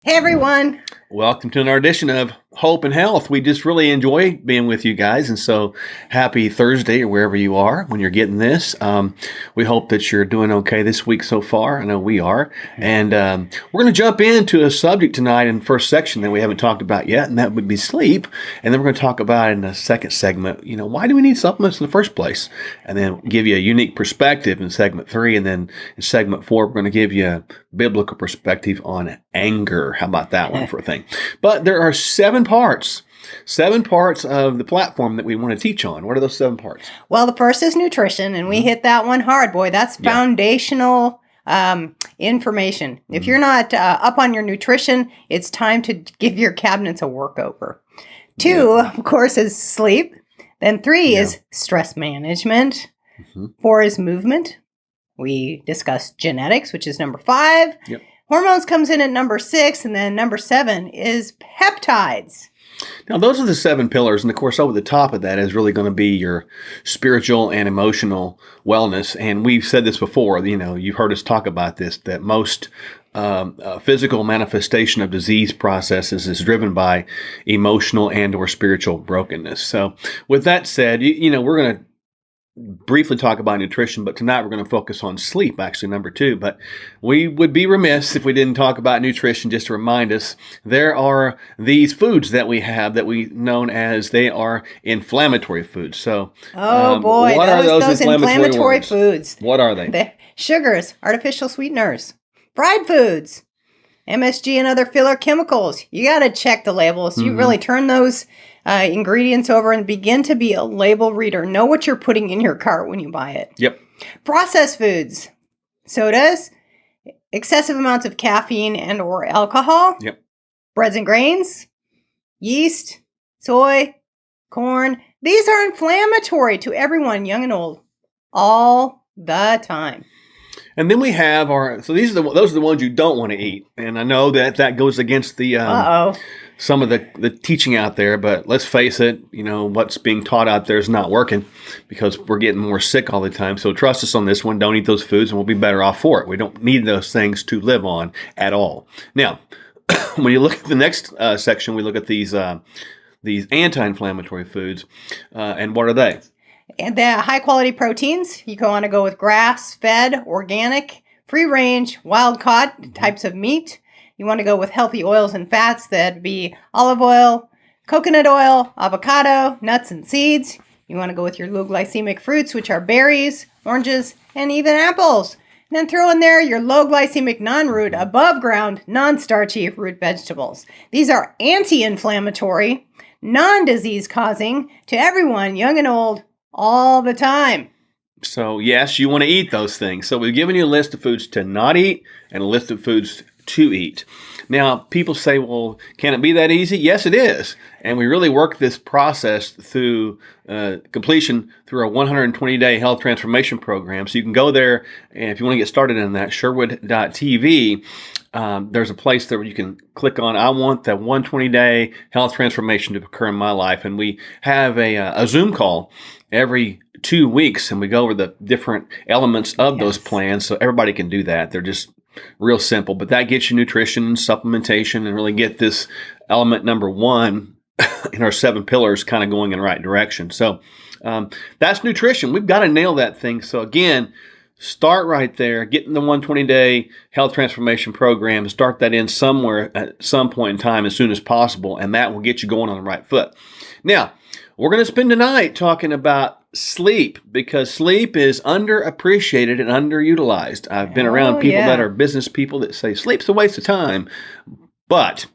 Hey everyone. Welcome to another edition of Hope and Health. We just really enjoy being with you guys, and so happy Thursday or wherever you are when you're getting this. We hope that you're doing okay this week so far. I know we are, and we're going to jump into a subject tonight in the first section that we haven't talked about yet, and that would be sleep. And then we're going to talk about in the second segment, why do we need supplements in the first place? And then give you a unique perspective in segment 3, and then in segment 4, we're going to give you a biblical perspective on anger. How about that one for a thing? But there are seven parts of the platform that we want to teach on. What are those 7 parts? Well, the first is nutrition, and we hit that one hard, boy. That's foundational information. If you're not up on your nutrition, it's time to give your cabinets a workover. 2, of course, is sleep. Then 3 is stress management. 4 is movement. We discussed genetics, which is number 5. Hormones comes in at number 6, and then number 7 is peptides. Now, those are the 7 pillars, and of course, over the top of that is really going to be your spiritual and emotional wellness. And we've said this before, you've heard us talk about this, that most physical manifestation of disease processes is driven by emotional and or spiritual brokenness. So with that said, we're going to briefly talk about nutrition, but tonight we're going to focus on sleep, actually number 2. But we would be remiss if we didn't talk about nutrition. Just to remind us, there are these foods that we have that we known as they are inflammatory foods. So, what are those inflammatory foods? What are they? Sugars, artificial sweeteners, fried foods, MSG and other filler chemicals. You got to check the labels. You really turn those ingredients over and begin to be a label reader. Know what you're putting in your cart when you buy it. Yep. Processed foods, sodas, excessive amounts of caffeine and or alcohol. Yep. Breads and grains, yeast, soy, corn. These are inflammatory to everyone, young and old, all the time. And then we have those are the ones you don't want to eat. And I know that goes against the some of the teaching out there, but let's face it, what's being taught out there is not working because we're getting more sick all the time. So trust us on this one. Don't eat those foods and we'll be better off for it. We don't need those things to live on at all. Now, when you look at the next section, we look at these anti-inflammatory foods. And what are they? And the high quality proteins, you want to go with grass-fed, organic, free-range, wild-caught types of meat. You want to go with healthy oils and fats. That'd be olive oil, coconut oil, avocado, nuts and seeds. You want to go with your low glycemic fruits, which are berries, oranges, and even apples. And then throw in there your low glycemic non-root, above ground, non-starchy root vegetables. These are anti-inflammatory, non-disease causing to everyone, young and old, all the time. So yes, you want to eat those things. So we've given you a list of foods to not eat and a list of foods to eat. Now, people say, well, can it be that easy? Yes, it is. And we really work this process through completion through our 120-day health transformation program. So you can go there, and if you want to get started in that, Sherwood.tv, there's a place there where you can click on, I want that 120-day health transformation to occur in my life. And we have a Zoom call every 2 weeks, and we go over the different elements of those plans so everybody can do that. They're just real simple, but that gets you nutrition, supplementation, and really get this element number 1 in our 7 pillars kind of going in the right direction. So that's nutrition. We've got to nail that thing. So again, start right there, get in the 120-day health transformation program, start that in somewhere at some point in time as soon as possible, and that will get you going on the right foot. Now, we're going to spend tonight talking about sleep because sleep is underappreciated and underutilized. I've been around people that are business people that say sleep's a waste of time, but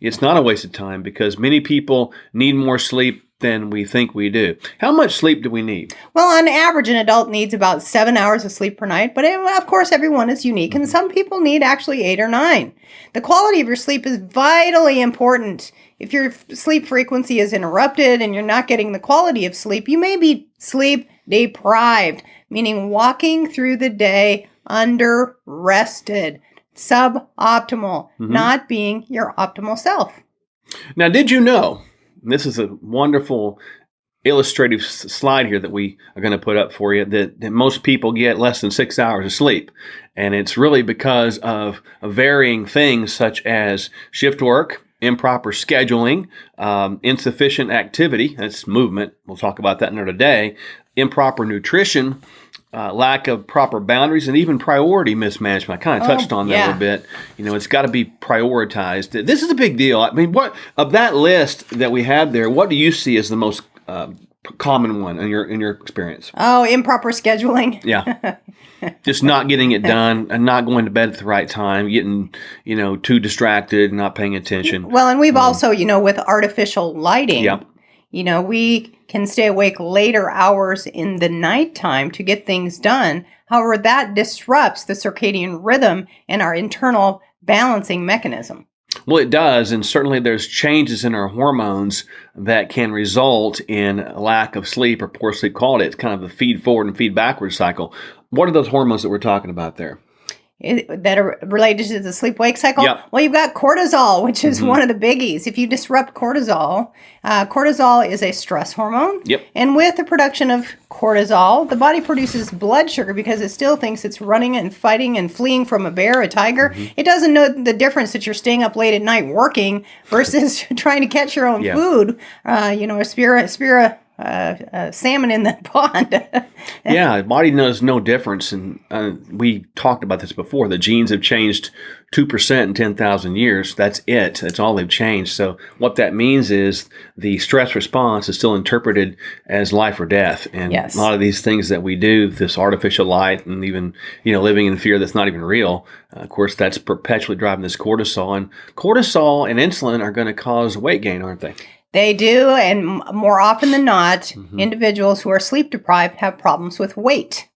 it's not a waste of time because many people need more sleep than we think we do. How much sleep do we need? Well, on average, an adult needs about 7 hours of sleep per night, but of course, everyone is unique, and some people need actually 8 or 9. The quality of your sleep is vitally important. If your sleep frequency is interrupted and you're not getting the quality of sleep, you may be sleep deprived, meaning walking through the day under rested, suboptimal, not being your optimal self. Now, did you know, and this is a wonderful illustrative slide here that we are going to put up for you that most people get less than 6 hours of sleep. And it's really because of varying things such as shift work, improper scheduling, insufficient activity, that's movement, we'll talk about that another day, improper nutrition, lack of proper boundaries, and even priority mismanagement. I kind of touched on that a little bit. It's got to be prioritized. This is a big deal. I mean, what of that list that we have there, what do you see as the most common one in your experience? Oh, improper scheduling. Yeah. Just not getting it done and not going to bed at the right time, getting, too distracted, not paying attention. Well, and we've also, with artificial lighting, Yep. We can stay awake later hours in the nighttime to get things done. However, that disrupts the circadian rhythm and our internal balancing mechanism. Well, it does, and certainly there's changes in our hormones that can result in a lack of sleep or poor sleep quality. It's kind of the feed forward and feed backwards cycle. What are those hormones that we're talking about there? That are related to the sleep-wake cycle? Yep. Well, you've got cortisol, which is one of the biggies. If you disrupt cortisol, cortisol is a stress hormone. Yep. And with the production of cortisol, the body produces blood sugar because it still thinks it's running and fighting and fleeing from a bear, a tiger. It doesn't know the difference that you're staying up late at night working versus trying to catch your own food, a spear salmon in the pond. Yeah, the body knows no difference. And we talked about this before. The genes have changed 2% in 10,000 years. That's it. That's all they've changed. So what that means is the stress response is still interpreted as life or death. And a lot of these things that we do, this artificial light and even, living in fear that's not even real, of course, that's perpetually driving this cortisol. And cortisol and insulin are going to cause weight gain, aren't they? They do, and more often than not, individuals who are sleep deprived have problems with weight.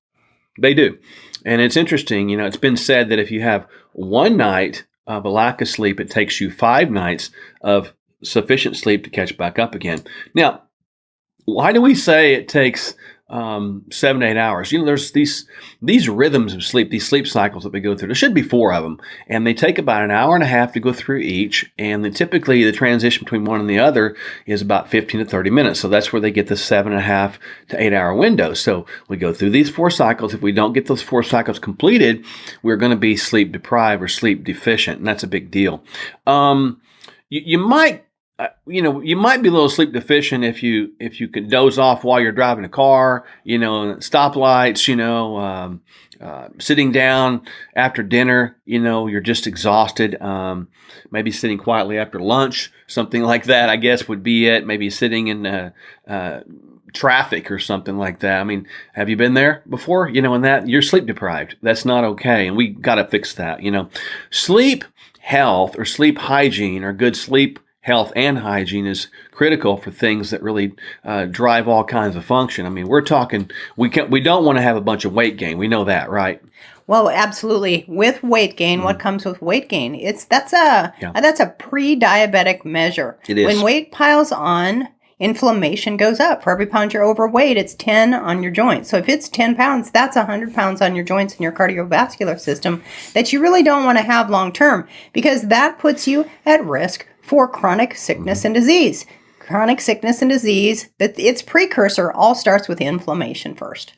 They do. And it's interesting, it's been said that if you have one night of a lack of sleep, it takes you 5 nights of sufficient sleep to catch back up again. Now, why do we say it takes 7 to 8 hours? There's these rhythms of sleep, these sleep cycles that we go through. There should be 4 of them, and they take about an hour and a half to go through each. And then typically the transition between one and the other is about 15 to 30 minutes. So that's where they get the 7.5 to 8 hour window. So we go through these 4 cycles. If we don't get those 4 cycles completed, we're going to be sleep deprived or sleep deficient, and that's a big deal. You might be a little sleep deficient if you can doze off while you're driving a car, stoplights, sitting down after dinner, you're just exhausted. Maybe sitting quietly after lunch, something like that, I guess would be it. Maybe sitting in traffic or something like that. I mean, have you been there before? In that you're sleep deprived. That's not okay. And we got to fix that. Sleep health or sleep hygiene or good sleep health and hygiene is critical for things that really drive all kinds of function. I mean, we're talking, we don't want to have a bunch of weight gain. We know that, right? Well, absolutely. With weight gain, what comes with weight gain? That's a pre-diabetic measure. It is. When weight piles on, inflammation goes up. For every pound you're overweight, it's 10 on your joints. So if it's 10 pounds, that's 100 pounds on your joints and your cardiovascular system that you really don't want to have long term, because that puts you at risk for chronic sickness and disease. Chronic sickness and disease, that its precursor all starts with inflammation first.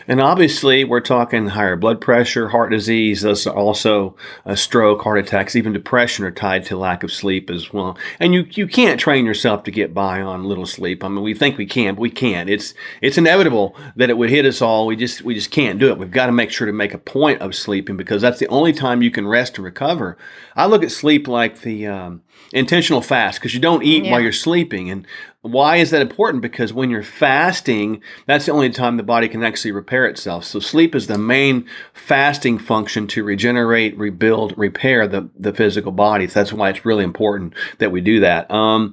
And obviously, we're talking higher blood pressure, heart disease, those are also stroke, heart attacks, even depression are tied to lack of sleep as well. And you can't train yourself to get by on little sleep. I mean, we think we can, but we can't. It's inevitable that it would hit us all. We just can't do it. We've got to make sure to make a point of sleeping, because that's the only time you can rest and recover. I look at sleep like the intentional fast, because you don't eat while you're sleeping. And why is that important? Because when you're fasting, that's the only time the body can actually repair itself. So sleep is the main fasting function to regenerate, rebuild, repair the physical body. So that's why it's really important that we do that. How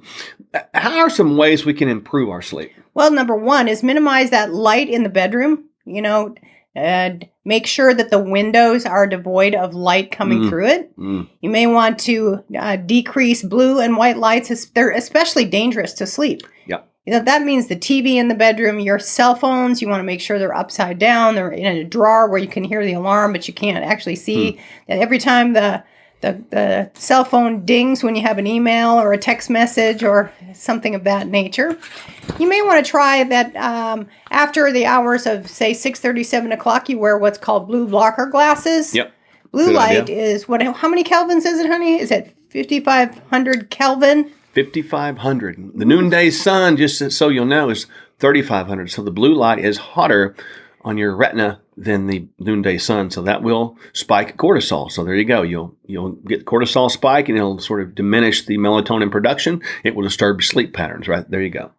are some ways we can improve our sleep? Well, number one is minimize that light in the bedroom. And make sure that the windows are devoid of light coming through it. You may want to decrease blue and white lights. They're especially dangerous to sleep. Yeah. That means the TV in the bedroom, your cell phones, you want to make sure they're upside down. They're in a drawer where you can hear the alarm, but you can't actually see that every time the The cell phone dings when you have an email or a text message or something of that nature. You may want to try that after the hours of, say, 6:30, 7 o'clock, you wear what's called blue blocker glasses. Yep. Blue Good light idea. is how many kelvins is it, honey? Is it 5,500 Kelvin? 5,500. The noonday sun, just so you'll know, is 3,500. So the blue light is hotter on your retina than the noonday sun. So that will spike cortisol. So there you go. You'll get cortisol spike and it'll sort of diminish the melatonin production. It will disturb your sleep patterns, right? There you go.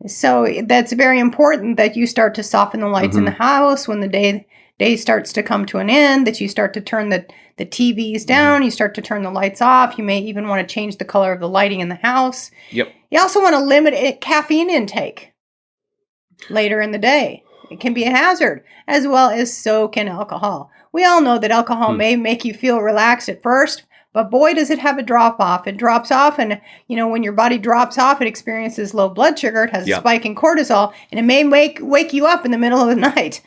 So that's very important that you start to soften the lights in the house when the day starts to come to an end, that you start to turn the TVs down, you start to turn the lights off. You may even want to change the color of the lighting in the house. Yep. You also want to limit caffeine intake later in the day. It can be a hazard, as well as so can alcohol. We all know that alcohol may make you feel relaxed at first, but boy, does it have a drop off. It drops off, and when your body drops off, it experiences low blood sugar. It has a spike in cortisol, and it may wake you up in the middle of the night,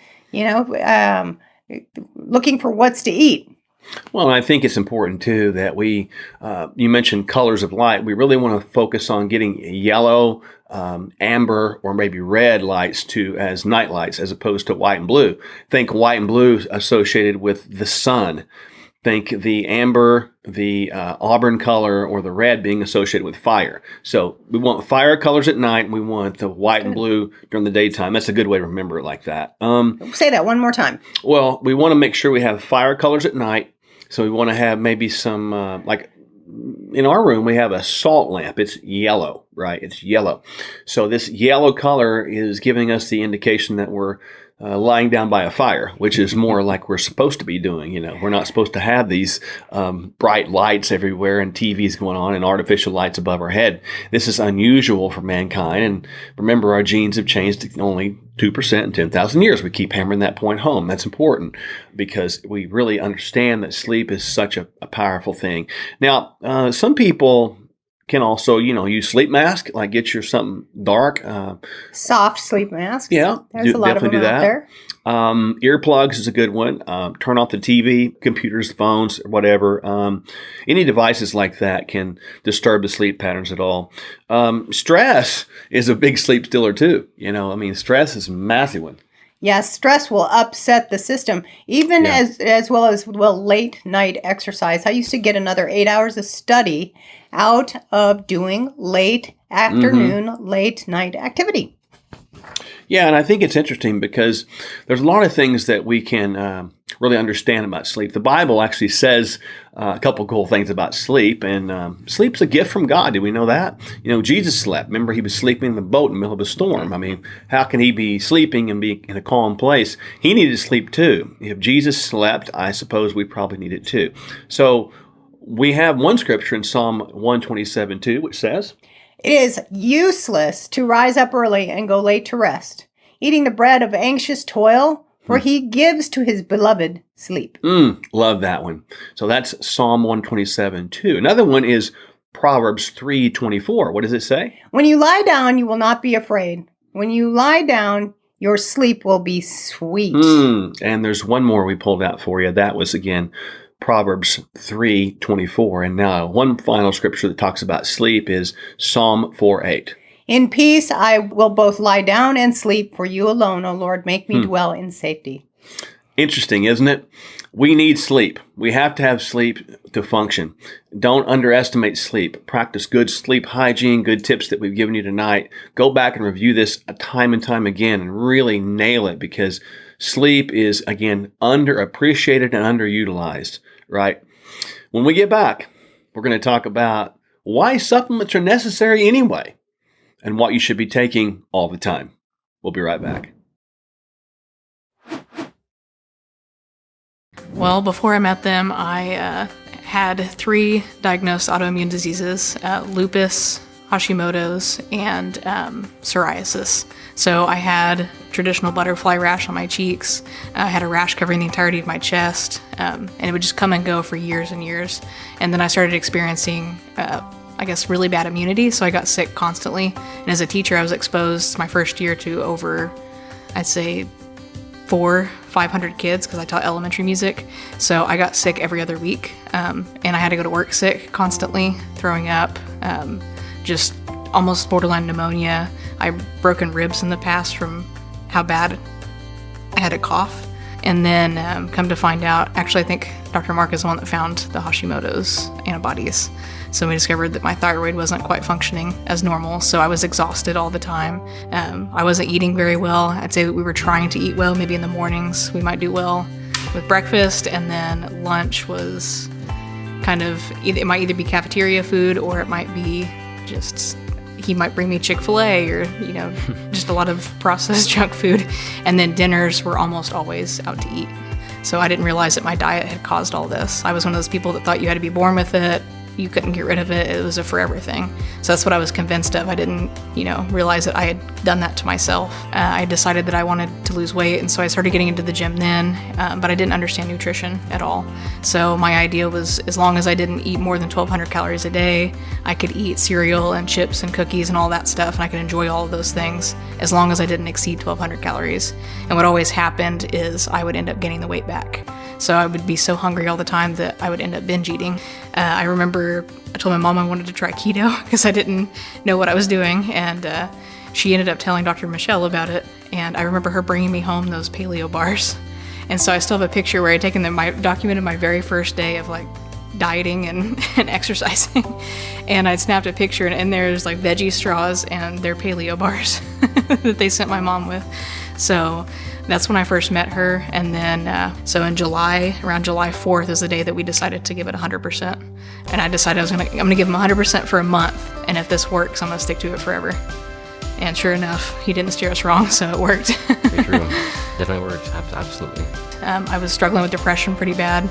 looking for what's to eat. Well, and I think it's important, too, that you mentioned colors of light. We really want to focus on getting yellow, amber, or maybe red lights as night lights as opposed to white and blue. Think white and blue associated with the sun. Think the amber, the auburn color, or the red being associated with fire. So we want fire colors at night, and we want the white and blue during the daytime. That's a good way to remember it like that. Say that one more time. Well, we want to make sure we have fire colors at night. So we want to have maybe some, like in our room, we have a salt lamp. It's yellow, right? It's yellow. So this yellow color is giving us the indication that we're lying down by a fire, which is more like we're supposed to be doing. We're not supposed to have these bright lights everywhere and TVs going on and artificial lights above our head. This is unusual for mankind. And remember, our genes have changed only 2% in 10,000 years. We keep hammering that point home. That's important because we really understand that sleep is such a powerful thing. Now, some people can also, use sleep mask, like get your something dark. Soft sleep mask. Yeah. There's a lot of them out there. Earplugs is a good one. Turn off the TV, computers, phones, whatever. Any devices like that can disturb the sleep patterns at all. Stress is a big sleep stealer too. Stress is a massive one. Yes, stress will upset the system, even as well as late night exercise. I used to get another 8 hours of study out of doing late afternoon, late night activity. Yeah, and I think it's interesting because there's a lot of things that we can really understand about sleep. The Bible actually says a couple cool things about sleep, and sleep's a gift from God. Did we know that? Jesus slept. Remember, he was sleeping in the boat in the middle of a storm. I mean, how can he be sleeping and be in a calm place? He needed sleep too. If Jesus slept, I suppose we probably need it too. So we have one scripture in Psalm 127:2, which says, "It is useless to rise up early and go late to rest, eating the bread of anxious toil, for he gives to his beloved sleep." Love that one. So that's Psalm 127:2. Another one is Proverbs 3:24. What does it say? "When you lie down, you will not be afraid. When you lie down, your sleep will be sweet." And there's one more we pulled out for you. That was, again, Proverbs 3:24. And now one final scripture that talks about sleep is Psalm 4:8. "In peace I will both lie down and sleep, for you alone, O Lord, make me dwell in safety." Interesting, isn't it? We need sleep. We have to have sleep to function. Don't underestimate sleep. Practice good sleep hygiene, good tips that we've given you tonight. Go back and review this time and time again and really nail it, because sleep is, again, underappreciated and underutilized, right? When we get back, we're going to talk about why supplements are necessary anyway and what you should be taking all the time. We'll be right back. Well, before I met them, I had 3 diagnosed autoimmune diseases, lupus, Hashimoto's, and psoriasis. So I had traditional butterfly rash on my cheeks. I had a rash covering the entirety of my chest, and it would just come and go for years and years. And then I started experiencing, really bad immunity, so I got sick constantly. And as a teacher, I was exposed my first year to over, I'd say, 500 kids because I taught elementary music. So I got sick every other week, and I had to go to work sick constantly, throwing up, just almost borderline pneumonia. I've broken ribs in the past from how bad I had a cough. And then come to find out, actually I think Dr. Mark is the one that found the Hashimoto's antibodies. So we discovered that my thyroid wasn't quite functioning as normal, so I was exhausted all the time. I wasn't eating very well. I'd say we were trying to eat well. Maybe in the mornings we might do well with breakfast, and then lunch was kind of, it might either be cafeteria food or it might be just, he might bring me Chick-fil-A or, just a lot of processed junk food. And then dinners were almost always out to eat. So I didn't realize that my diet had caused all this. I was one of those people that thought you had to be born with it. You couldn't get rid of it. It was a forever thing. So that's what I was convinced of. I didn't, realize that I had done that to myself. I decided that I wanted to lose weight, and so I started getting into the gym then, but I didn't understand nutrition at all. So my idea was, as long as I didn't eat more than 1,200 calories a day, I could eat cereal and chips and cookies and all that stuff, and I could enjoy all of those things as long as I didn't exceed 1,200 calories. And what always happened is I would end up gaining the weight back. So I would be so hungry all the time that I would end up binge eating. I remember I told my mom I wanted to try keto because I didn't know what I was doing, and she ended up telling Dr. Michele about it. And I remember her bringing me home those paleo bars. And so I still have a picture where I taken them, I documented my very first day of dieting and exercising. And I snapped a picture, and there's veggie straws and their paleo bars that they sent my mom with. So that's when I first met her. And then, so in July, around July 4th is the day that we decided to give it 100%. And I decided I'm gonna give him 100% for a month. And if this works, I'm gonna stick to it forever. And sure enough, he didn't steer us wrong, so it worked. Very true. Definitely worked. Absolutely. I was struggling with depression pretty bad,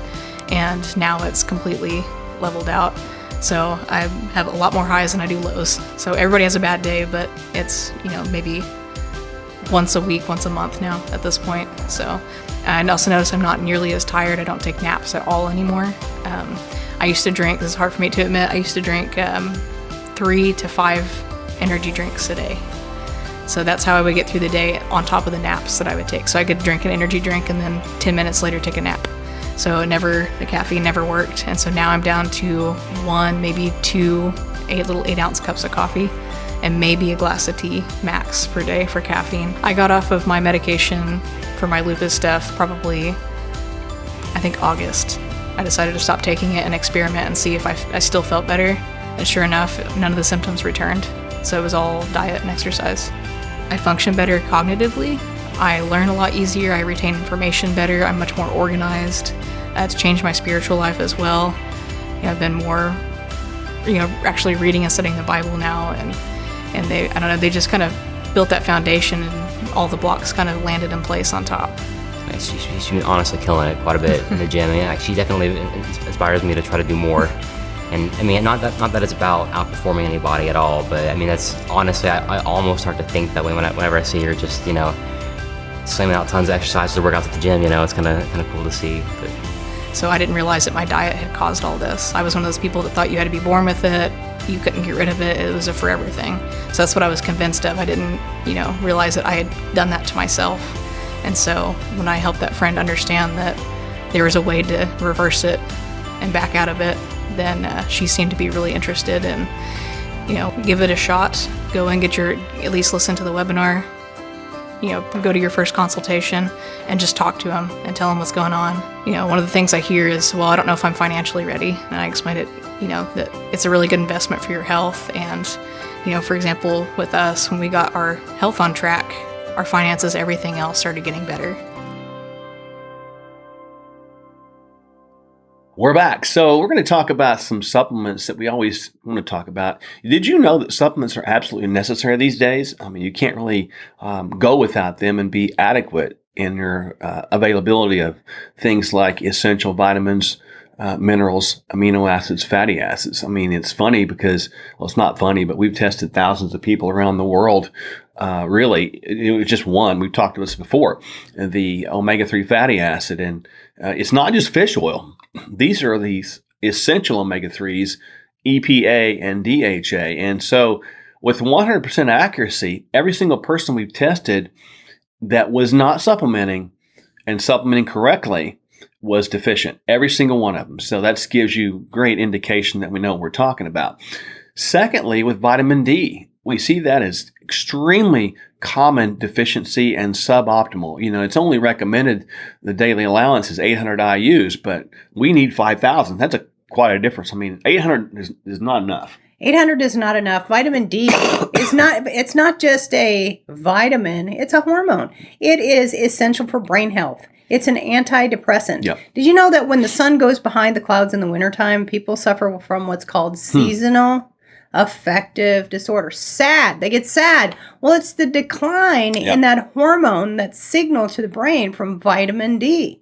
and now it's completely leveled out. So I have a lot more highs than I do lows. So everybody has a bad day, but it's, maybe once a week, once a month now at this point. So I also notice I'm not nearly as tired. I don't take naps at all anymore. I used to drink, this is hard for me to admit, I used to drink 3 to 5 energy drinks a day. So that's how I would get through the day on top of the naps that I would take. So I could drink an energy drink and then 10 minutes later take a nap. So the caffeine never worked. And so now I'm down to 1, maybe 2 little 8-ounce cups of coffee, and maybe a glass of tea max per day for caffeine. I got off of my medication for my lupus stuff probably, I think, August. I decided to stop taking it and experiment and see if I still felt better. And sure enough, none of the symptoms returned. So it was all diet and exercise. I function better cognitively. I learn a lot easier. I retain information better. I'm much more organized. It's changed my spiritual life as well. I've been more, actually reading and studying the Bible now, and they just kind of built that foundation, and all the blocks kind of landed in place on top. She's been honestly killing it quite a bit in the gym. Yeah, she definitely inspires me to try to do more. And I mean, not that it's about outperforming anybody at all, but I mean, that's honestly, I almost start to think that way whenever I see her just, slamming out tons of exercises to work out at the gym. It's kind of cool to see. But. So I didn't realize that my diet had caused all this. I was one of those people that thought you had to be born with it. You couldn't get rid of it. It was a forever thing. So that's what I was convinced of. I didn't, realize that I had done that to myself. And so when I helped that friend understand that there was a way to reverse it and back out of it, then she seemed to be really interested in, give it a shot. Go and at least listen to the webinar. Go to your first consultation and just talk to him and tell him what's going on. One of the things I hear is, well, I don't know if I'm financially ready. And I explained it, that it's a really good investment for your health. And, for example, with us, when we got our health on track, our finances, everything else started getting better. We're back. So we're going to talk about some supplements that we always want to talk about. Did you know that supplements are absolutely necessary these days? I mean, you can't really go without them and be adequate in your availability of things like essential vitamins, minerals, amino acids, fatty acids. I mean, it's funny because, well, it's not funny, but we've tested thousands of people around the world. Really, it was just one. We've talked about this before, the omega-3 fatty acid. And it's not just fish oil. These are these essential omega-3s, EPA and DHA. And so with 100% accuracy, every single person we've tested that was not supplementing and supplementing correctly was deficient. Every single one of them. So that gives you great indication that we know what we're talking about. Secondly, with vitamin D, we see that as extremely common deficiency and suboptimal. It's only recommended the daily allowance is 800 IUs, but we need 5,000. That's quite a difference. 800 is not enough. 800 is not enough. Vitamin D it's not just a vitamin, it's a hormone. It is essential for brain health. It's an antidepressant. Yep. Did you know that when the sun goes behind the clouds in the wintertime, people suffer from what's called seasonal affective disorder? Sad. They get sad. Well, it's the decline in that hormone, that signal to the brain from vitamin D.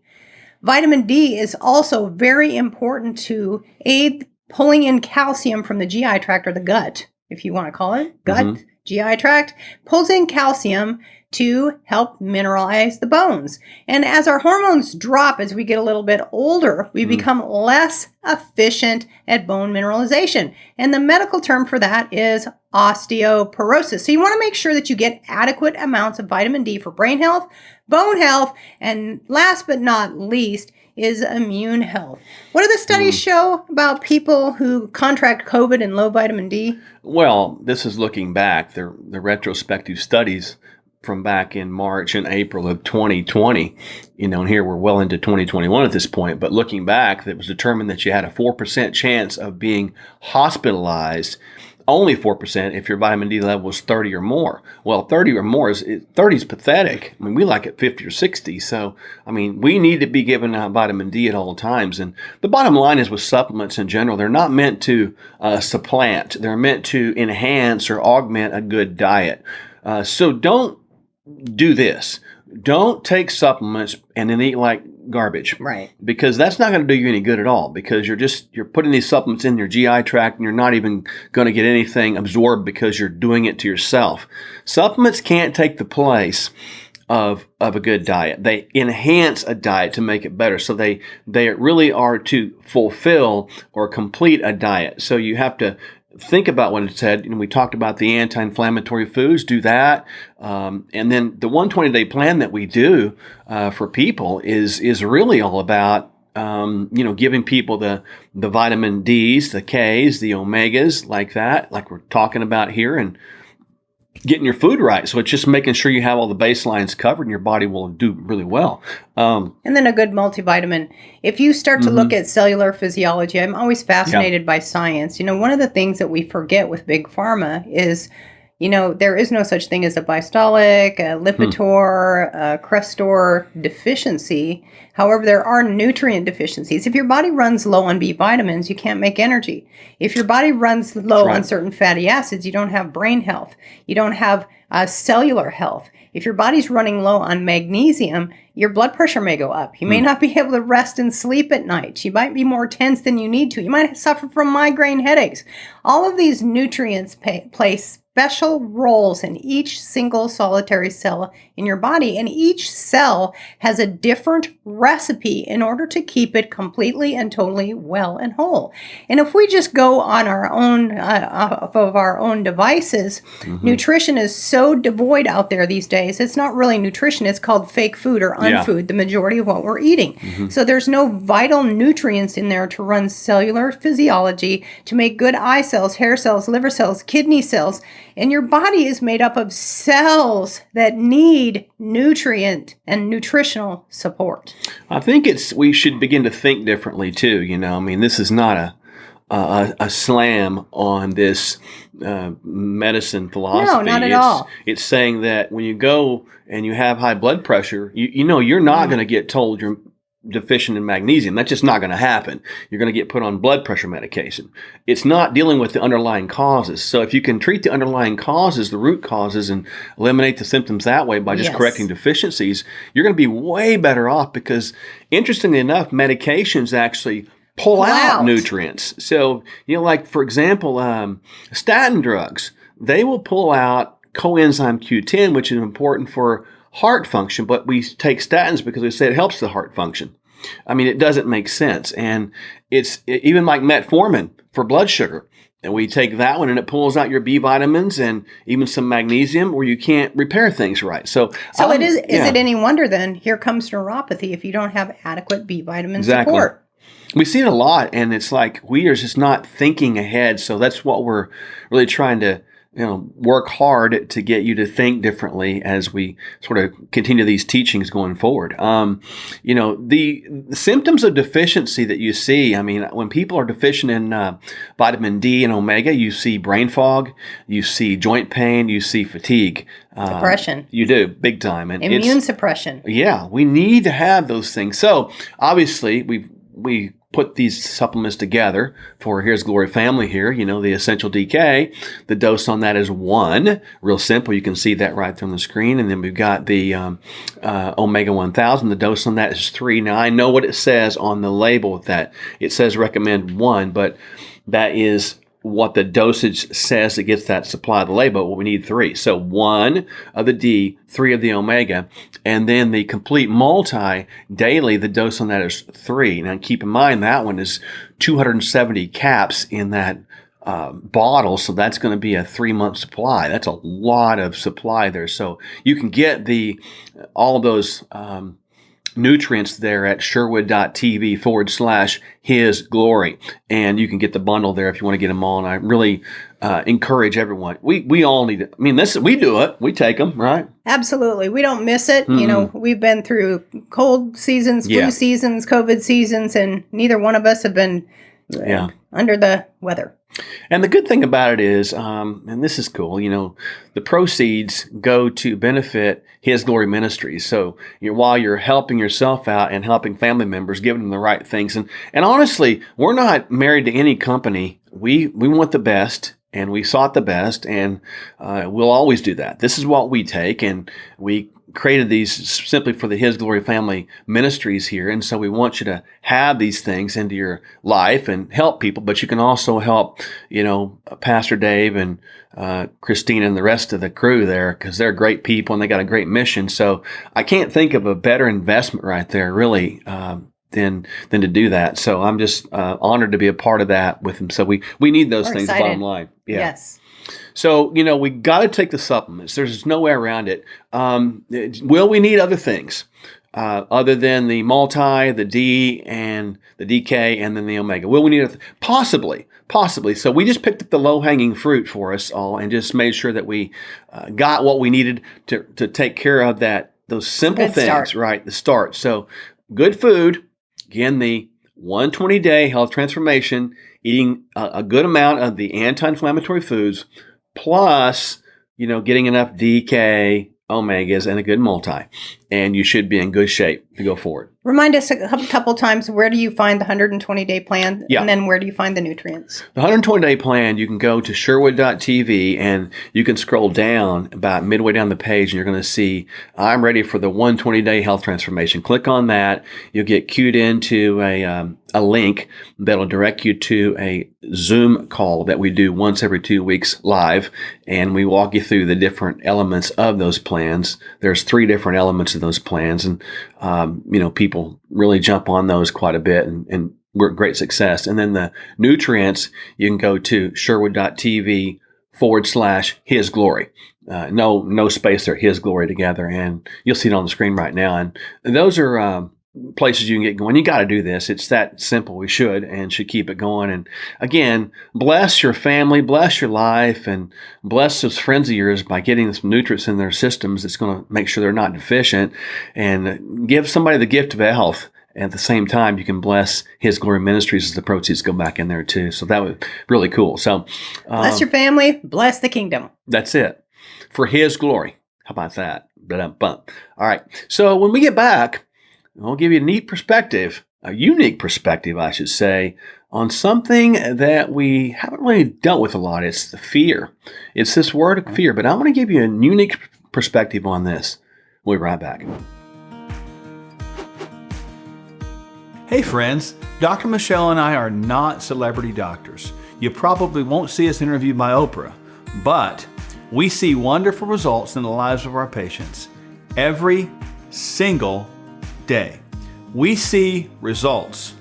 Vitamin D is also very important to aid pulling in calcium from the GI tract, or the gut, if you want to call it. Gut, GI tract, pulls in calcium to help mineralize the bones. And as our hormones drop as we get a little bit older, we become less efficient at bone mineralization. And the medical term for that is osteoporosis. So you want to make sure that you get adequate amounts of vitamin D for brain health, bone health, and last but not least is immune health. What do the studies show about people who contract COVID and low vitamin D? Well, this is looking back. The retrospective studies from back in March and April of 2020, and here we're well into 2021 at this point, but looking back, it was determined that you had a 4% chance of being hospitalized, only 4% if your vitamin D level was 30 or more. Well, 30 or more 30 is pathetic. We like it 50 or 60. So, we need to be given vitamin D at all times. And the bottom line is with supplements in general, they're not meant to supplant. They're meant to enhance or augment a good diet. So don't do this. Don't take supplements and then eat like garbage. Right. Because that's not going to do you any good at all, because you're putting these supplements in your GI tract and you're not even going to get anything absorbed because you're doing it to yourself. Supplements can't take the place of a good diet. They enhance a diet to make it better. So they really are to fulfill or complete a diet. So you have to think about what it said. We talked about the anti-inflammatory foods, do that. And then the 120-day plan that we do for people is really all about, giving people the vitamin Ds, the Ks, the omegas, like that, like we're talking about here, and getting your food right. So it's just making sure you have all the baselines covered and your body will do really well. And then a good multivitamin. If you start to look at cellular physiology, I'm always fascinated by science. One of the things that we forget with big pharma is, there is no such thing as a bistolic, a Lipitor, a Crestor deficiency. However, there are nutrient deficiencies. If your body runs low on B vitamins, you can't make energy. If your body runs low on certain fatty acids, you don't have brain health. You don't have cellular health. If your body's running low on magnesium, your blood pressure may go up. You may not be able to rest and sleep at night. You might be more tense than you need to. You might suffer from migraine headaches. All of these nutrients play special roles in each single solitary cell in your body, and each cell has a different recipe in order to keep it completely and totally well and whole. And if we just go on our own, off of our own devices, nutrition is so devoid out there these days. It's not really nutrition. It's called fake food or unfood, the majority of what we're eating. So there's no vital nutrients in there to run cellular physiology, to make good eye cells, hair cells, liver cells, kidney cells. And your body is made up of cells that need nutrient and nutritional support. I think we should begin to think differently too. This is not a slam on this medicine philosophy. No, not at all. It's saying that when you go and you have high blood pressure, you're not going to get told you're deficient in magnesium. That's just not going to happen. You're going to get put on blood pressure medication. It's not dealing with the underlying causes. So if you can treat the underlying causes, the root causes, and eliminate the symptoms that way by just correcting deficiencies, you're going to be way better off, because interestingly enough, medications actually pull out nutrients. So, like for example, statin drugs, they will pull out coenzyme Q10, which is important for heart function, but we take statins because we say it helps the heart function. It doesn't make sense. And it's even like metformin for blood sugar. And we take that one and it pulls out your B vitamins and even some magnesium where you can't repair things right. So Is it any wonder then here comes neuropathy if you don't have adequate B vitamin support? We see it a lot, and it's like we are just not thinking ahead. So that's what we're really trying to work hard to get you to think differently as we sort of continue these teachings going forward. The symptoms of deficiency that you see, I mean, when people are deficient in vitamin D and omega, you see brain fog, you see joint pain, you see fatigue. Depression. You do, big time. And immune suppression. Yeah, we need to have those things. So obviously we put these supplements together for Here's Glory family here, the Essential DK. The dose on that is 1. Real simple. You can see that right there on the screen. And then we've got the Omega 1000. The dose on that is 3. Now, I know what it says on the label that it says recommend 1, but that is what the dosage says that gets that supply of the label. Well, we need 3. So 1 of the D, 3 of the omega, and then the complete multi daily, the dose on that is 3. Now keep in mind that one is 270 caps in that bottle, so that's going to be a 3-month supply. That's a lot of supply there. So you can get all of those nutrients there at sherwood.tv/His Glory. And you can get the bundle there if you want to get them all. And I really encourage everyone. We all need it. I mean, we do it. We take them, right? Absolutely. We don't miss it. Mm-hmm. We've been through cold seasons, flu seasons, COVID seasons, and neither one of us have been under the weather. And the good thing about it is, and this is cool, the proceeds go to benefit His Glory Ministries. So while you're helping yourself out and helping family members, giving them the right things. And honestly, we're not married to any company. We want the best, and we sought the best, and we'll always do that. This is what we take, and we created these simply for the His Glory family ministries here. And so we want you to have these things into your life and help people, but you can also help, Pastor Dave and Christina and the rest of the crew there, because they're great people and they got a great mission. So I can't think of a better investment right there, really, than to do that. So I'm just honored to be a part of that with them. So we need those things, bottom line. Yeah. Yes. So, we got to take the supplements. There's no way around it. Will we need other things other than the multi, the D, and the DK, and then the omega? Will we need possibly? So we just picked up the low-hanging fruit for us all and just made sure that we got what we needed to take care of those simple things, start. Right? The start. So good food. Again, the 120-day health transformation, eating a good amount of the anti-inflammatory foods, plus, getting enough DK, omegas, and a good multi. And you should be in good shape to go forward. Remind us a couple times, where do you find the 120-day plan? Yeah. And then where do you find the nutrients? The 120-day plan, you can go to sherwood.tv and you can scroll down about midway down the page and you're going to see, I'm ready for the 120-day health transformation. Click on that. You'll get cued into a link that'll direct you to a Zoom call that we do once every 2 weeks live. And we walk you through the different elements of those plans. There's 3 different elements of those plans. And, people really jump on those quite a bit and we're great success. And then the nutrients, you can go to sherwood.tv/His Glory. No space there, His Glory together. And you'll see it on the screen right now. And those are places you can get going. You got to do this. It's that simple. We should keep it going. And again, bless your family, bless your life, and bless those friends of yours by getting some nutrients in their systems. It's going to make sure they're not deficient, and give somebody the gift of health. At the same time, you can bless His Glory Ministries as the proceeds go back in there too. So that was really cool. So bless your family, bless the kingdom. That's it. For His glory. How about that? All right. So when we get back, I'll give you a unique perspective, I should say, on something that we haven't really dealt with a lot. It's the fear. It's this word of fear, but I want to give you a unique perspective on this. We'll be right back. Hey friends, Dr. Michele and I are not celebrity doctors. You probably won't see us interviewed by Oprah, but we see wonderful results in the lives of our patients every single day. We see results.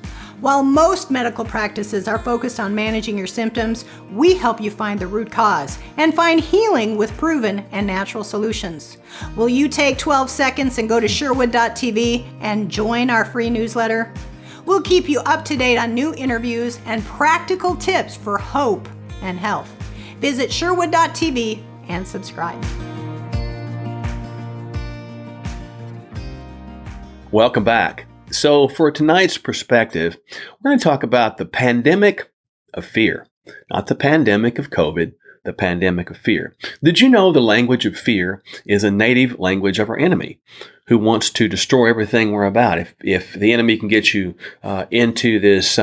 While most medical practices are focused on managing your symptoms, we help you find the root cause and find healing with proven and natural solutions. Will you take 12 seconds and go to Sherwood.tv and join our free newsletter? We'll keep you up to date on new interviews and practical tips for hope and health. Visit Sherwood.tv and subscribe. Welcome back. So for tonight's perspective, we're going to talk about the pandemic of fear, not the pandemic of COVID, the pandemic of fear. Did you know the language of fear is a native language of our enemy, who wants to destroy everything we're about? If the enemy can get you into this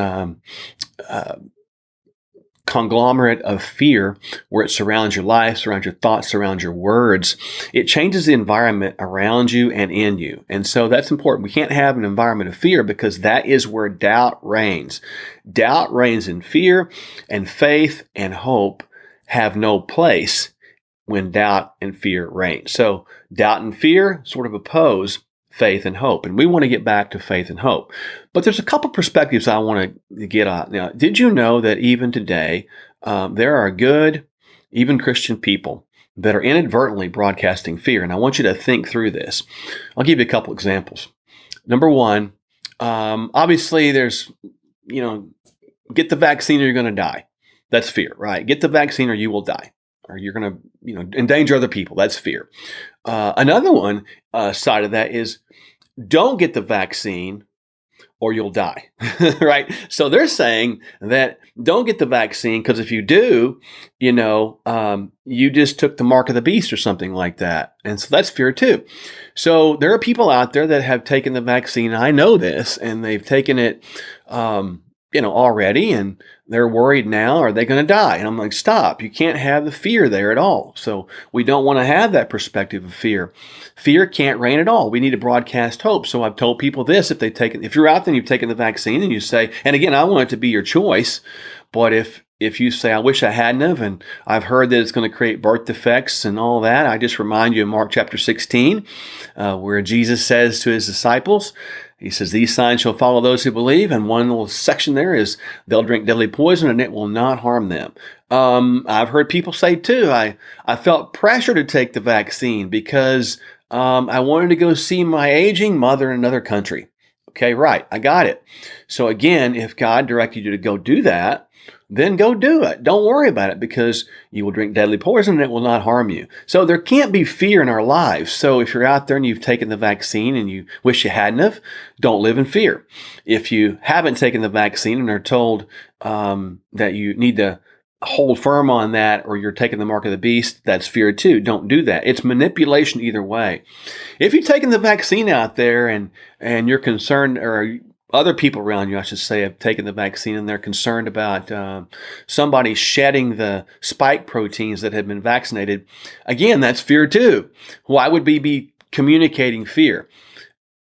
conglomerate of fear where it surrounds your life, surrounds your thoughts, surrounds your words, it changes the environment around you and in you. And so that's important. We can't have an environment of fear because that is where doubt reigns. Doubt reigns in fear, and faith and hope have no place when doubt and fear reign. So doubt and fear sort of oppose faith and hope. And we want to get back to faith and hope. But there's a couple perspectives I want to get at. Now, did you know that even today, there are good, even Christian people that are inadvertently broadcasting fear? And I want you to think through this. I'll give you a couple examples. Number one, obviously there's, get the vaccine or you're going to die. That's fear, right? Get the vaccine or you will die, or you're going to, endanger other people. That's fear. Another one side of that is don't get the vaccine or you'll die, right? So they're saying that don't get the vaccine because if you do, you just took the mark of the beast or something like that. And so that's fear too. So there are people out there that have taken the vaccine. I know this, and they've taken it, already, and they're worried now, are they going to die? And I'm like, stop. You can't have the fear there at all. So we don't want to have that perspective of fear. Fear can't reign at all. We need to broadcast hope. So I've told people this, if you're out there and you've taken the vaccine and you say, and again, I want it to be your choice, but if you say, I wish I hadn't have, and I've heard that it's going to create birth defects and all that, I just remind you of Mark chapter 16, where Jesus says to his disciples, he says, these signs shall follow those who believe. And one little section there is they'll drink deadly poison and it will not harm them. I've heard people say too, I felt pressure to take the vaccine because I wanted to go see my aging mother in another country. Okay, right. I got it. So again, if God directed you to go do that, then go do it. Don't worry about it because you will drink deadly poison and it will not harm you. So there can't be fear in our lives. So if you're out there and you've taken the vaccine and you wish you hadn't have, don't live in fear. If you haven't taken the vaccine and are told that you need to hold firm on that or you're taking the mark of the beast, that's fear too. Don't do that. It's manipulation either way. If you've taken the vaccine out there and you're concerned, or other people around you, I should say, have taken the vaccine and they're concerned about somebody shedding the spike proteins that have been vaccinated, again, that's fear too. Why would we be communicating fear?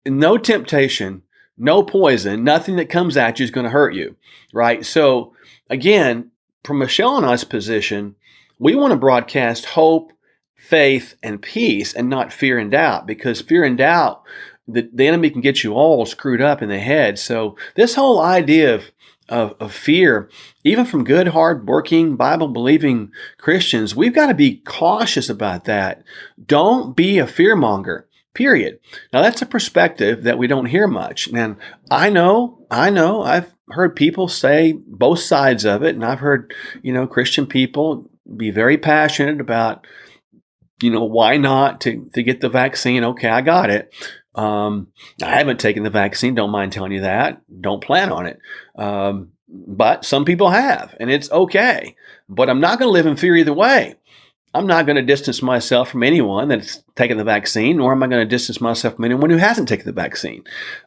No temptation, no poison, nothing that comes at you is going to hurt you, right? So again, from Michele and I's position, we want to broadcast hope, faith, and peace and not fear and doubt, because fear and doubt, the enemy can get you all screwed up in the head. So this whole idea of fear, even from good, hard-working, Bible-believing Christians, we've got to be cautious about that. Don't be a fearmonger, period. Now, that's a perspective that we don't hear much. And I know, I've heard people say both sides of it, and I've heard, Christian people be very passionate about, why not to get the vaccine? Okay, I got it. I haven't taken the vaccine. Don't mind telling you that. Don't plan on it. But some people have, and it's okay. But I'm not going to live in fear either way. I'm not going to distance myself from anyone that's taken the vaccine, nor am I going to distance myself from anyone who hasn't taken the vaccine.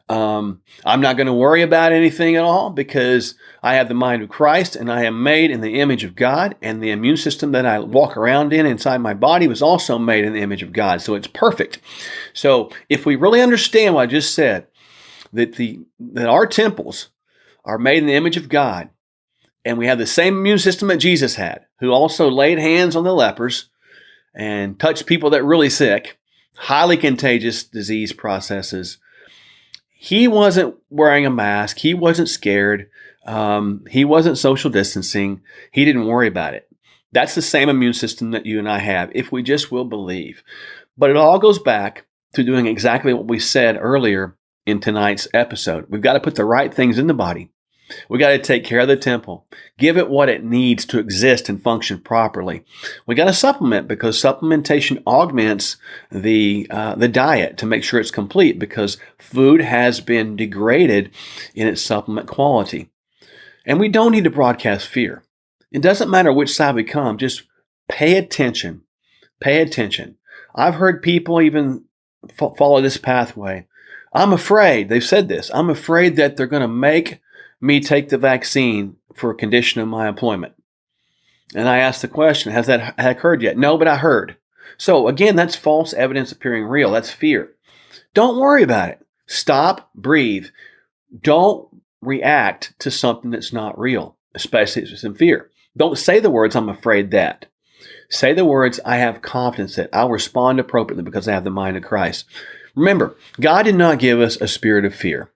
I'm not going to worry about anything at all because I have the mind of Christ and I am made in the image of God, and the immune system that I walk around in inside my body was also made in the image of God. So it's perfect. So if we really understand what I just said, that our temples are made in the image of God, and we have the same immune system that Jesus had, who also laid hands on the lepers and touched people that were really sick, highly contagious disease processes. He wasn't wearing a mask. He wasn't scared. He wasn't social distancing. He didn't worry about it. That's the same immune system that you and I have, if we just will believe. But it all goes back to doing exactly what we said earlier in tonight's episode. We've got to put the right things in the body. We got to take care of the temple, give it what it needs to exist and function properly. We got to supplement, because supplementation augments the diet to make sure it's complete, because food has been degraded in its supplement quality. And we don't need to broadcast fear. It doesn't matter which side we come, just pay attention. Pay attention. I've heard people even follow this pathway. I'm afraid, they've said this, I'm afraid that they're going to make me take the vaccine for a condition of my employment. And I asked the question, has that occurred yet? No, but I heard. So again, that's false evidence appearing real. That's fear. Don't worry about it. Stop, breathe. Don't react to something that's not real, especially if it's in fear. Don't say the words, I'm afraid that. Say the words, I have confidence that I'll respond appropriately because I have the mind of Christ. Remember, God did not give us a spirit of fear.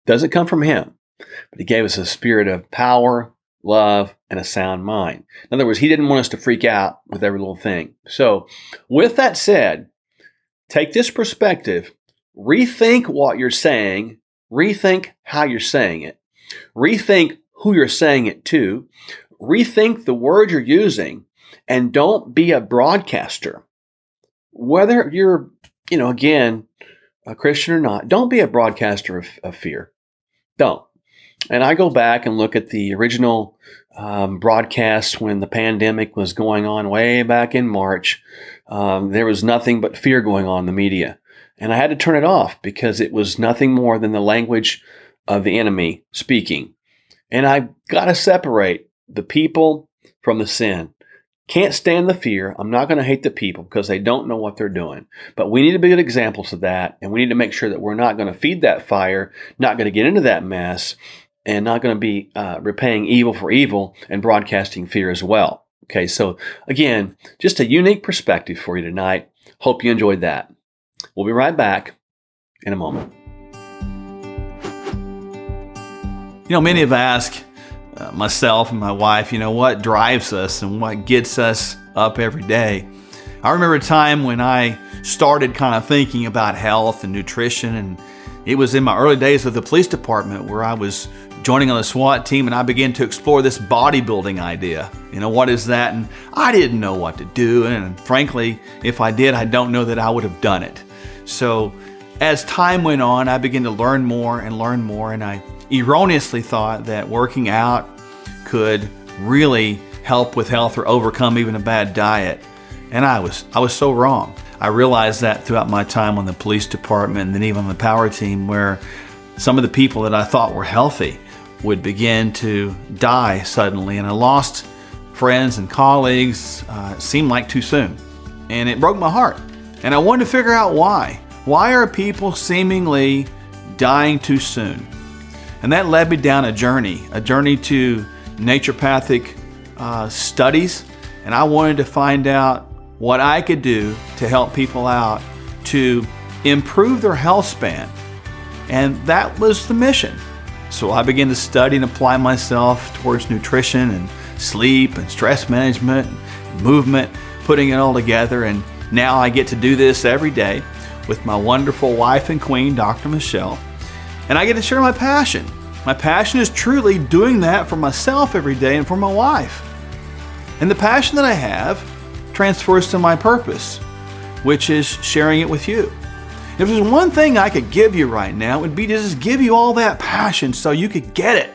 Doesn't come from Him. But He gave us a spirit of power, love, and a sound mind. In other words, He didn't want us to freak out with every little thing. So, with that said, take this perspective, rethink what you're saying, rethink how you're saying it, rethink who you're saying it to, rethink the words you're using, and don't be a broadcaster. Whether you're, again, a Christian or not, don't be a broadcaster of fear. Don't. And I go back and look at the original broadcasts when the pandemic was going on way back in March. There was nothing but fear going on in the media. And I had to turn it off because it was nothing more than the language of the enemy speaking. And I got to separate the people from the sin. Can't stand the fear. I'm not going to hate the people because they don't know what they're doing. But we need to be good examples of that. And we need to make sure that we're not going to feed that fire, not going to get into that mess, and not going to be repaying evil for evil and broadcasting fear as well. Okay, so again, just a unique perspective for you tonight. Hope you enjoyed that. We'll be right back in a moment. Many have asked myself and my wife, what drives us and what gets us up every day. I remember a time when I started kind of thinking about health and nutrition, and it was in my early days of the police department where I was joining on the SWAT team, and I began to explore this bodybuilding idea. What is that? And I didn't know what to do, and frankly, if I did, I don't know that I would have done it. So as time went on, I began to learn more, and I erroneously thought that working out could really help with health or overcome even a bad diet. And I was so wrong. I realized that throughout my time on the police department and then even on the power team, where some of the people that I thought were healthy would begin to die suddenly. And I lost friends and colleagues, it seemed like too soon. And it broke my heart. And I wanted to figure out why. Why are people seemingly dying too soon? And that led me down a journey to naturopathic studies. And I wanted to find out what I could do to help people out to improve their health span. And that was the mission. So I began to study and apply myself towards nutrition and sleep and stress management and movement, putting it all together. And now I get to do this every day with my wonderful wife and queen, Dr. Michele. And I get to share my passion. My passion is truly doing that for myself every day and for my wife. And the passion that I have transfers to my purpose, which is sharing it with you. If there's one thing I could give you right now, it would be to just give you all that passion so you could get it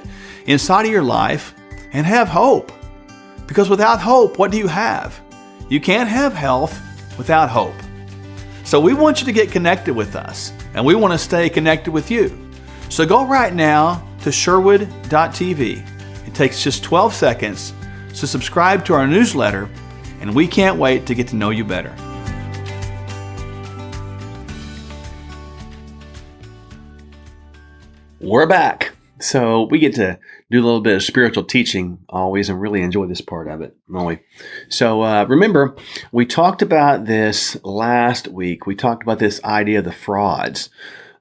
inside of your life and have hope. Because without hope, what do you have? You can't have health without hope. So we want you to get connected with us, and we want to stay connected with you. So go right now to sherwood.tv. It takes just 12 seconds to subscribe to our newsletter, and we can't wait to get to know you better. We're back. So we get to do a little bit of spiritual teaching always and really enjoy this part of it, don't we? So remember, we talked about this last week. We talked about this idea of the frauds.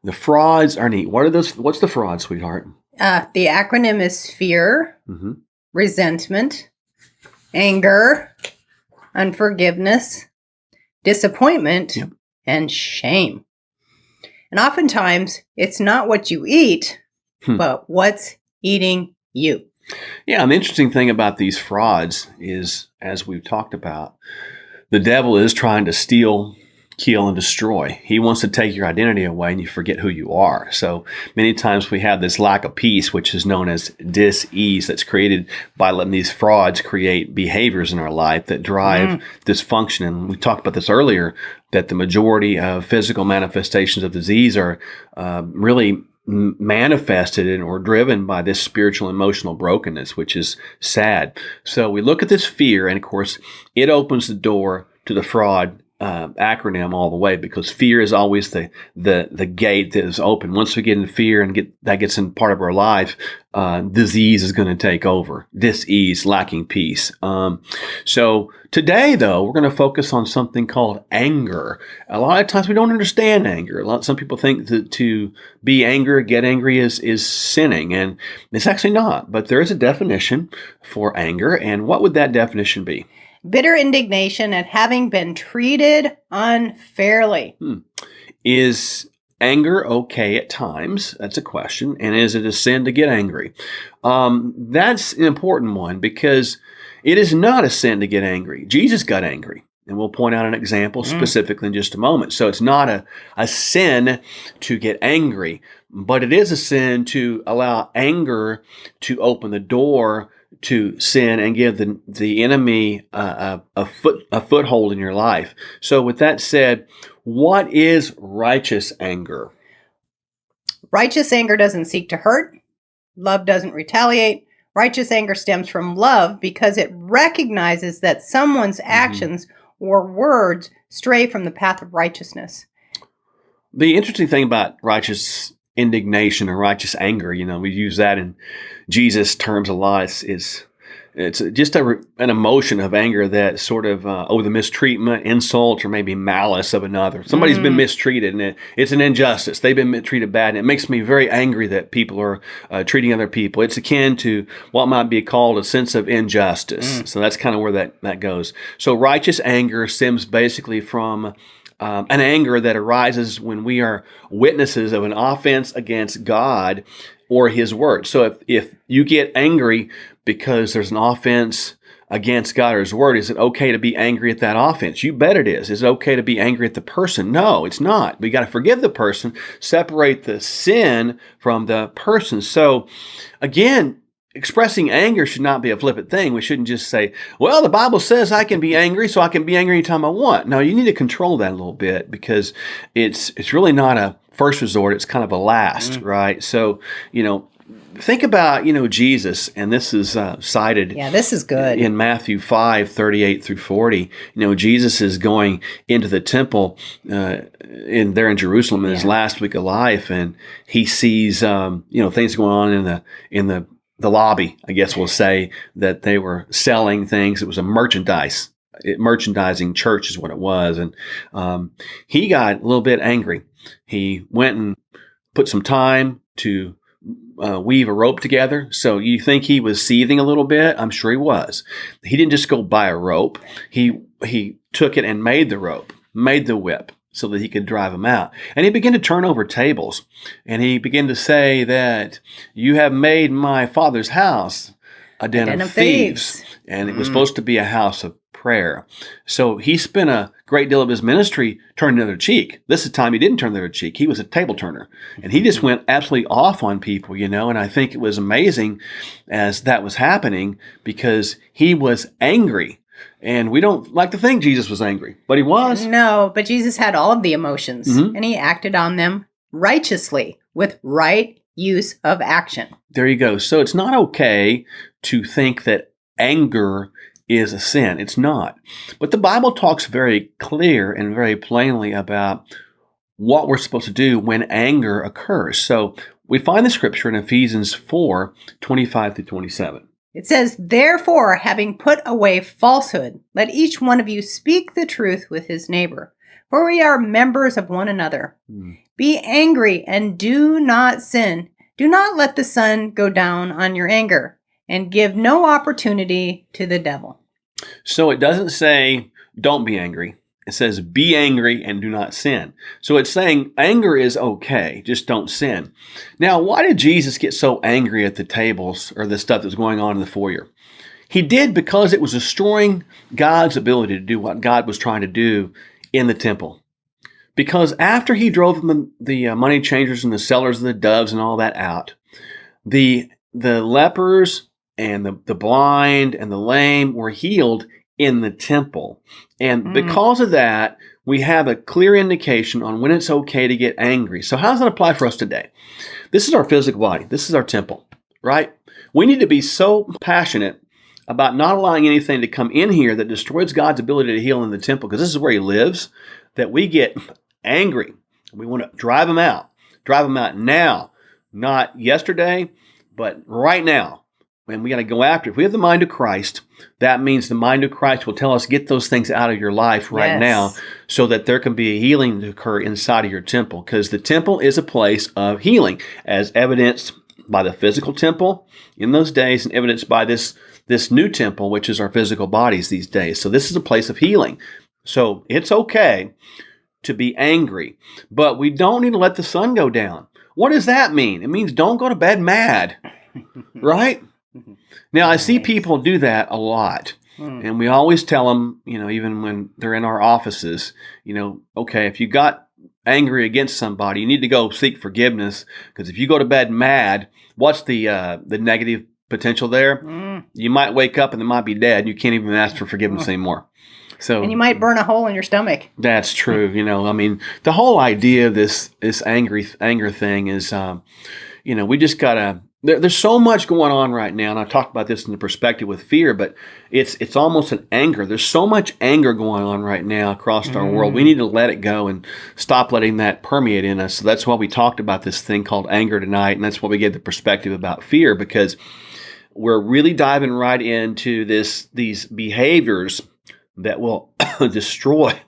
The frauds are neat. What are those? What's the fraud, sweetheart? The acronym is fear, Mm-hmm. resentment, anger, unforgiveness, disappointment, Yep. and shame. And oftentimes, it's not what you eat, but what's eating you. Yeah, and the interesting thing about these frauds is, as we've talked about, the devil is trying to steal, kill, and destroy. He wants to take your identity away and you forget who you are. So many times we have this lack of peace, which is known as dis-ease, that's created by letting these frauds create behaviors in our life that drive dysfunction. And we talked about this earlier, that the majority of physical manifestations of disease are really manifested or driven by this spiritual emotional brokenness, which is sad. So we look at this fear, and of course, it opens the door to the fraud acronym all the way, because fear is always the gate that is open. Once we get in fear and that gets in part of our life, disease is going to take over. Dis-ease, lacking peace. So today, though, we're going to focus on something called anger. A lot of times we don't understand anger. Some people think that to be angry, get angry is sinning, and it's actually not. But there is a definition for anger, and what would that definition be? Bitter indignation at having been treated unfairly. Is anger okay at times? That's a question. And is it a sin to get angry? That's an important one, because it is not a sin to get angry. Jesus got angry. And we'll point out an example specifically in just a moment. So it's not a sin to get angry, but it is a sin to allow anger to open the door to sin and give the enemy a foothold in your life. So with that said, what is righteous anger? Righteous anger doesn't seek to hurt. Love doesn't retaliate. Righteous anger stems from love because it recognizes that someone's actions or words stray from the path of righteousness. The interesting thing about righteous indignation or righteous anger, we use that in Jesus' terms a lot. It's just an emotion of anger that sort of over the mistreatment, insult, or maybe malice of another. Somebody's been mistreated, and it's an injustice. They've been treated bad, and it makes me very angry that people are treating other people. It's akin to what might be called a sense of injustice. So that's kind of where that goes. So righteous anger stems basically from an anger that arises when we are witnesses of an offense against God or His Word. So if you get angry because there's an offense against God or His Word, is it okay to be angry at that offense? You bet it is. Is it okay to be angry at the person? No, it's not. We got to forgive the person, separate the sin from the person. So again, expressing anger should not be a flippant thing. We shouldn't just say, well, the Bible says I can be angry, so I can be angry anytime I want. No, you need to control that a little bit, because it's really not a first resort. It's kind of a last, right? So, think about, Jesus, and this is cited. Yeah, this is good. In Matthew 5:38 through 40. Jesus is going into the temple there in Jerusalem in his last week of life, and he sees things going on in the lobby, I guess we'll say, that they were selling things. It was a merchandising church is what it was. And he got a little bit angry. He went and put some time to weave a rope together. So you think he was seething a little bit? I'm sure he was. He didn't just go buy a rope. He took it and made the rope, made the whip, so that he could drive them out. And he began to turn over tables. And he began to say that you have made my Father's house a den of thieves. And it was supposed to be a house of prayer. So he spent a great deal of his ministry turning the other cheek. This is the time he didn't turn the other cheek. He was a table turner. And he just went absolutely off on people, and I think it was amazing as that was happening, because he was angry. And we don't like to think Jesus was angry, but he was. No, but Jesus had all of the emotions, and he acted on them righteously with right use of action. There you go. So it's not okay to think that anger is a sin. It's not. But the Bible talks very clear and very plainly about what we're supposed to do when anger occurs. So we find the scripture in Ephesians 4:25 through 27. It says, therefore, having put away falsehood, let each one of you speak the truth with his neighbor, for we are members of one another. Be angry and do not sin. Do not let the sun go down on your anger, and give no opportunity to the devil. So it doesn't say don't be angry. It says be angry and do not sin. So it's saying anger is okay, just don't sin. Now, why did Jesus get so angry at the tables or the stuff that was going on in the foyer? He did because it was destroying God's ability to do what God was trying to do in the temple. Because after he drove the money changers and the sellers of the doves and all that out, the lepers and the blind and the lame were healed in the temple. And because of that, we have a clear indication on when it's okay to get angry. So how does that apply for us today? This is our physical body. This is our temple, right? We need to be so passionate about not allowing anything to come in here that destroys God's ability to heal in the temple, because this is where he lives, that we get angry. We want to drive him out. Drive him out now, not yesterday, but right now. And we got to go after it. If we have the mind of Christ, that means the mind of Christ will tell us, get those things out of your life right now so that there can be a healing to occur inside of your temple. Because the temple is a place of healing, as evidenced by the physical temple in those days and evidenced by this new temple, which is our physical bodies these days. So this is a place of healing. So it's okay to be angry, but we don't need to let the sun go down. What does that mean? It means don't go to bed mad, right? Now, I see people do that a lot, and we always tell them, even when they're in our offices, okay, if you got angry against somebody, you need to go seek forgiveness, because if you go to bed mad, what's the negative potential there? You might wake up and they might be dead, and you can't even ask for forgiveness anymore. So, and you might burn a hole in your stomach. That's true. The whole idea of this anger thing is, we just gotta. There's so much going on right now, and I've talked about this in the perspective with fear, but it's almost an anger. There's so much anger going on right now across our world. We need to let it go and stop letting that permeate in us. So that's why we talked about this thing called anger tonight, and that's why we gave the perspective about fear, because we're really diving right into these behaviors that will destroy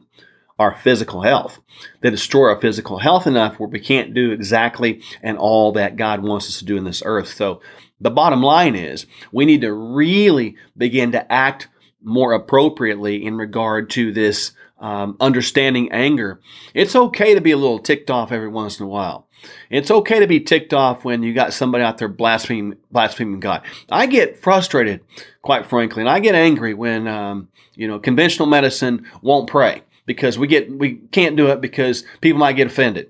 our physical health. They destroy our physical health enough where we can't do exactly and all that God wants us to do in this earth. So the bottom line is we need to really begin to act more appropriately in regard to this understanding anger. It's okay to be a little ticked off every once in a while. It's okay to be ticked off when you got somebody out there blaspheming God. I get frustrated, quite frankly, and I get angry when conventional medicine won't pray, because we can't do it because people might get offended.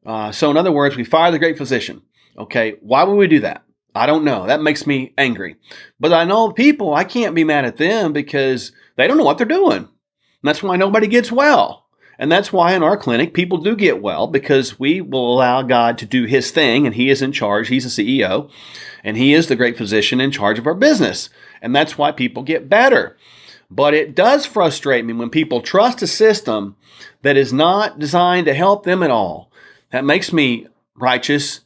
So in other words, we fire the great physician. Okay, why would we do that? I don't know. That makes me angry. But I know people, I can't be mad at them because they don't know what they're doing. And that's why nobody gets well. And that's why in our clinic, people do get well, because we will allow God to do his thing, and he is in charge. He's the CEO, and he is the great physician in charge of our business. And that's why people get better. But it does frustrate me when people trust a system that is not designed to help them at all. That makes me righteous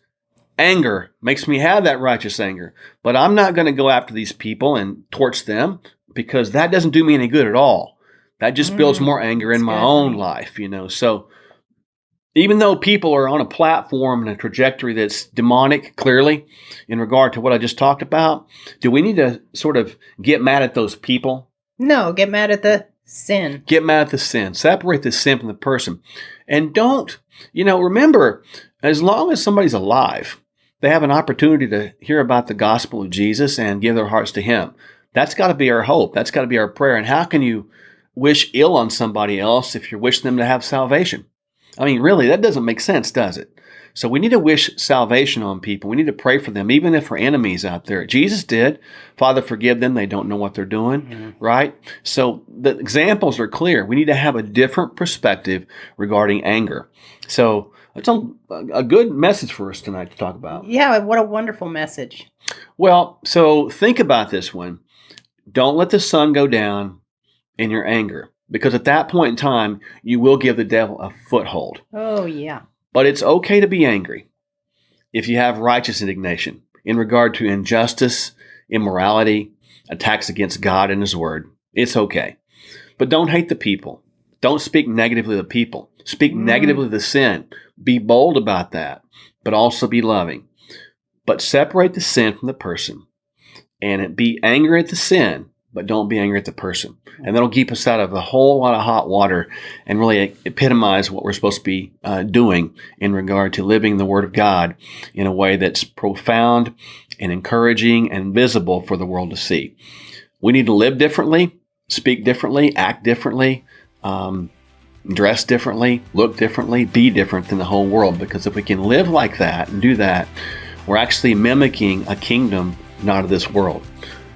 anger, makes me have that righteous anger. But I'm not going to go after these people and torch them, because that doesn't do me any good at all. That just builds more anger in my own life, So even though people are on a platform and a trajectory that's demonic, clearly, in regard to what I just talked about, do we need to sort of get mad at those people? No, get mad at the sin. Get mad at the sin. Separate the sin from the person. And don't, remember, as long as somebody's alive, they have an opportunity to hear about the gospel of Jesus and give their hearts to him. That's got to be our hope. That's got to be our prayer. And how can you wish ill on somebody else if you're wishing them to have salvation? I mean, really, that doesn't make sense, does it? So we need to wish salvation on people. We need to pray for them, even if we're enemies out there. Jesus did. Father, forgive them. They don't know what they're doing, right? So the examples are clear. We need to have a different perspective regarding anger. So it's a good message for us tonight to talk about. Yeah, what a wonderful message. Well, so think about this one. Don't let the sun go down in your anger, because at that point in time, you will give the devil a foothold. Oh, yeah. But it's okay to be angry if you have righteous indignation in regard to injustice, immorality, attacks against God and his word. It's okay. But don't hate the people. Don't speak negatively of the people. Speak negatively of the sin. Be bold about that, but also be loving. But separate the sin from the person, and be angry at the sin, but don't be angry at the person. And that'll keep us out of a whole lot of hot water and really epitomize what we're supposed to be doing in regard to living the Word of God in a way that's profound and encouraging and visible for the world to see. We need to live differently, speak differently, act differently, dress differently, look differently, be different than the whole world. Because if we can live like that and do that, we're actually mimicking a kingdom not of this world.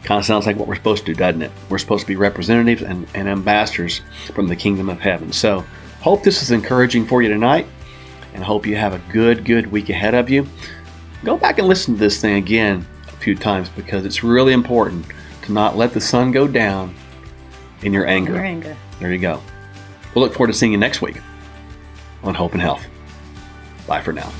Kind of sounds like what we're supposed to do, doesn't it? We're supposed to be representatives and ambassadors from the kingdom of heaven. So hope this is encouraging for you tonight, and hope you have a good week ahead of you. Go back and listen to this thing again a few times, because it's really important to not let the sun go down in your anger. There you go. We'll look forward to seeing you next week on Hope and Health. Bye for now.